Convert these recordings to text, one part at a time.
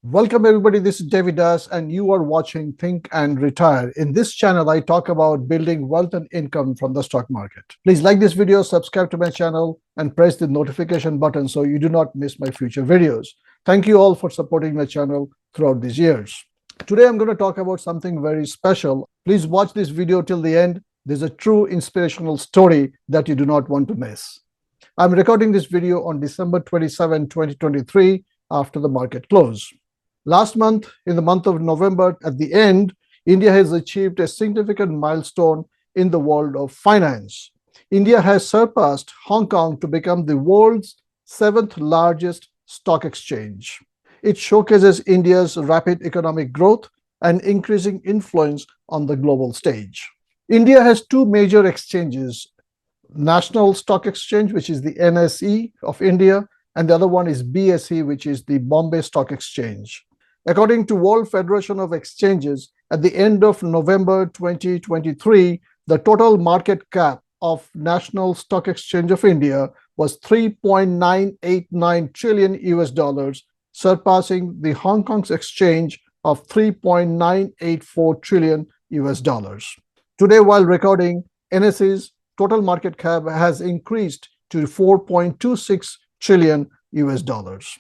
Welcome everybody, this is David Das and you are watching Think and Retire. In this channel, I talk about building wealth and income from the stock market. Please like this video, subscribe to my channel and press the notification button so you do not miss my future videos. Thank you all for supporting my channel throughout these years. Today I'm going to talk about something very special. Please watch this video till the end. There's a true inspirational story that you do not want to miss. I'm recording this video on December 27, 2023 after the market close. Last month, in the month of November, at the end, India has achieved a significant milestone in the world of finance. India has surpassed Hong Kong to become the world's seventh largest stock exchange. It showcases India's rapid economic growth and increasing influence on the global stage. India has two major exchanges, National Stock Exchange, which is the NSE of India, and the other one is BSE, which is the Bombay Stock Exchange. According to World Federation of Exchanges, at the end of November 2023, the total market cap of National Stock Exchange of India was 3.989 trillion US dollars, surpassing the Hong Kong's exchange of 3.984 trillion US dollars. Today, while recording, NSE's total market cap has increased to 4.26 trillion US dollars.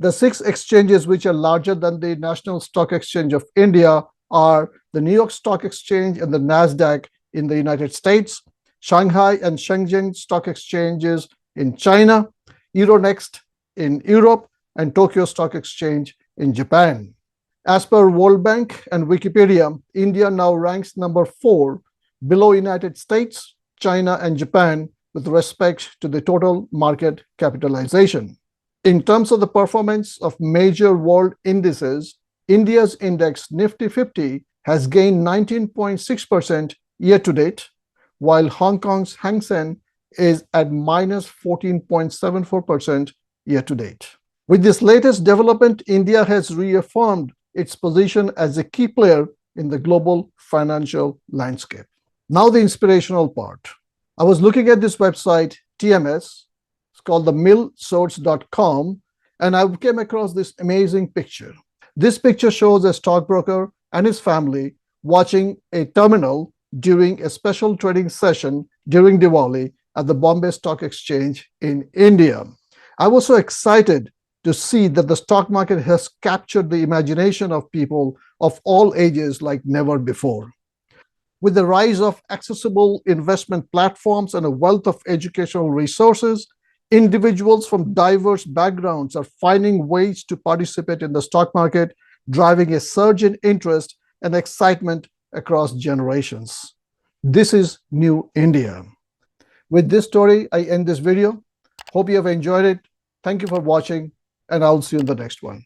The six exchanges which are larger than the National Stock Exchange of India are the New York Stock Exchange and the NASDAQ in the United States, Shanghai and Shenzhen Stock Exchanges in China, Euronext in Europe, and Tokyo Stock Exchange in Japan. As per World Bank and Wikipedia, India now ranks number 4 below United States, China, and Japan with respect to the total market capitalization. In terms of the performance of major world indices, India's index Nifty 50 has gained 19.6% year to date, while Hong Kong's Hang Seng is at minus 14.74% year to date. With this latest development, India has reaffirmed its position as a key player in the global financial landscape. Now the inspirational part. I was looking at this website, TMS, called the millsource.com, and I came across this amazing picture. This picture shows a stockbroker and his family watching a terminal during a special trading session during Diwali at the Bombay Stock Exchange in India. I was so excited to see that the stock market has captured the imagination of people of all ages like never before. With the rise of accessible investment platforms and a wealth of educational resources, individuals from diverse backgrounds are finding ways to participate in the stock market, driving a surge in interest and excitement across generations. This is New India. With this story, I end this video. Hope you have enjoyed it. Thank you for watching, and I'll see you in the next one.